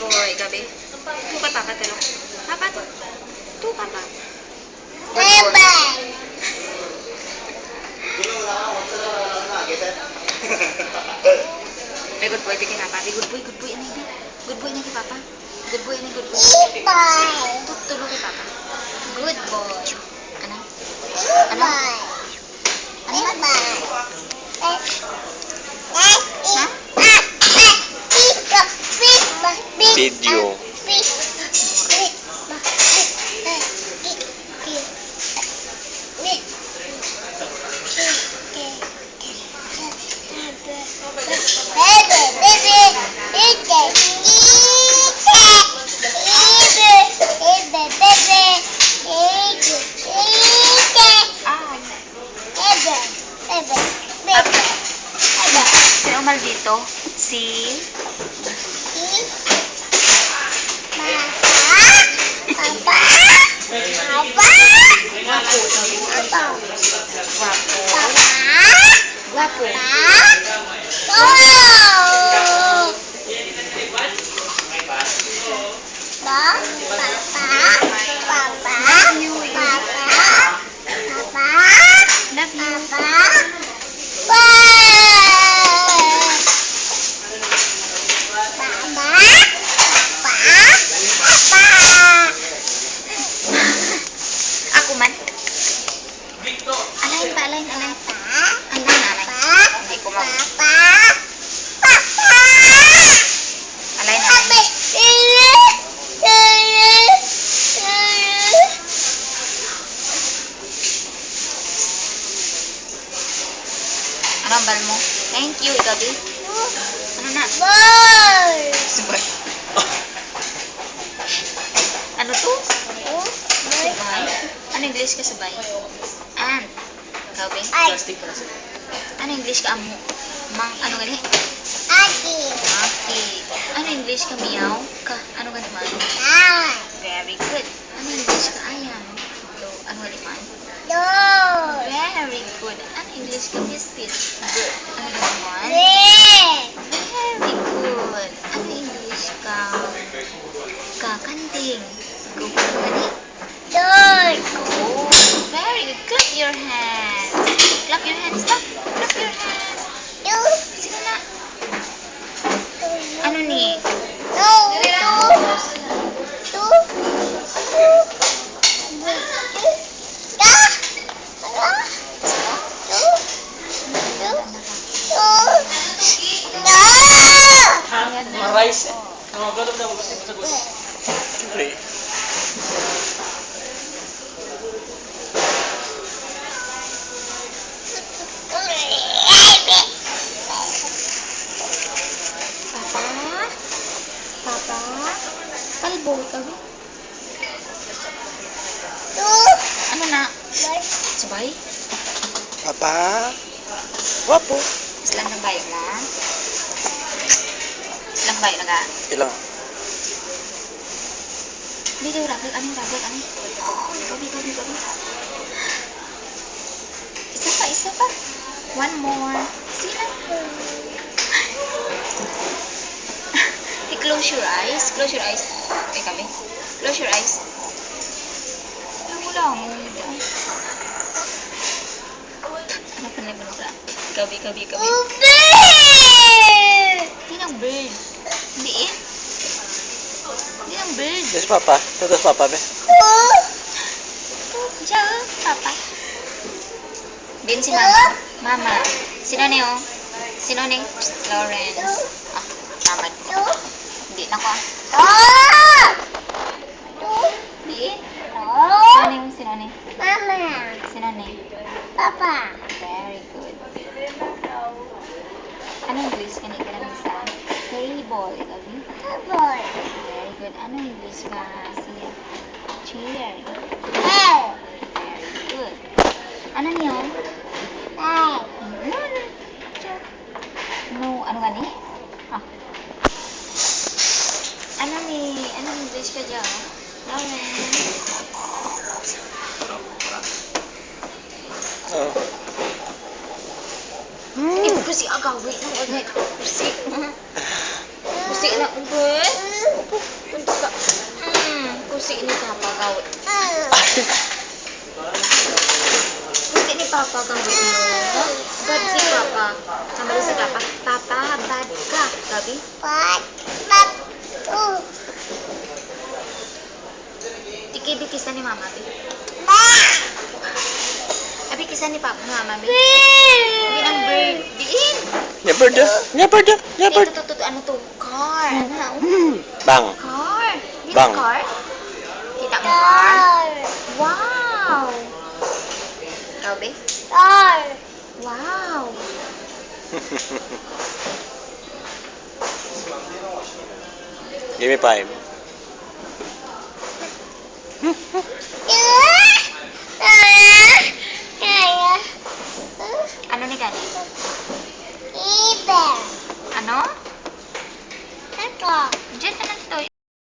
boy, gabi. Tu ka papa tulog. Papa tu. Tu papa. Good boy. May good boy kay papa. Good boy ani di. Good boy ni kay papa. Good boy ani good boy. Tulog kay papa. Good boy. Ano? Ano? Ano? Video. Sino maldito? Si Guapo. Ako man. Alain pa, alain. Hindi ko mag... Alain. Ano ang bal mo? Thank you, Gabi. Ano na? Subay. Ano to? Subay? Ano English ka subay? Ant. Gabi? Ano English ka amo? Ano gani? Aki. Ano English ka meow? Ano gani man? Very good. Ano English ka ayan? Ano gani man? Very good. Ano English ka biscuit? Good. Ano gani man? Very good. Ano English ka? Kanting. Go. Ano gani? Oh, very good. Clap your hands. Clap your hands. Clap your hands. Sino na? Ano ni? Rice. Namagalog na mag-usip sa gusto. Papa? Kalbo ka ba? Ano na? Sabay? Papa. Wapo. Islang ng bayo na? Islang bayo na ka? Ilang. Dito, rabik. Ano? Gabi. Isa pa. One more. Sila. Close your eyes. Okay, kami. Close your eyes. Ano lang? Ano pa na ba? Gabi. Hindi ng bird. Hindi eh. Hindi ng bird. Yes, Papa. Tugas Papa, be. Diyan, Papa. Din si Mama. Mama. Sino ni oh? Sino ni? Lawrence. Tamad. Hindi na ko. Hindi? Sino ni? Mama. Sino ni? Papa. Very good. Ano English ka ni ka lang isa? Table. Ikabi? Boy. Very good. Ano English ka siya? Chair. Very good. Ano niyo? No. Ano gani? Ano English ka dyan? Lawrence. Kursi agak wait lang. Kursi na. Kursi na. Wapo. Punta ka. Kusi ni Papa gawin. Kusi ni Papa gawin mo. Bad si Papa. Sambali si Papa. Papa, bad ka. Gabi? Tiki-bikisan ni Mama, Bi. Abi, kisan ni Papa, Mama, Bi. Bi ang bird. Biin. Never do. Ito, ano to? Car. Ano? Bang. Car. This Bang. car? Kita mo car? Wow. Ikaw, Bi? Wow. Give me 5. Ano ni Gani? Ano? Diyan, ano?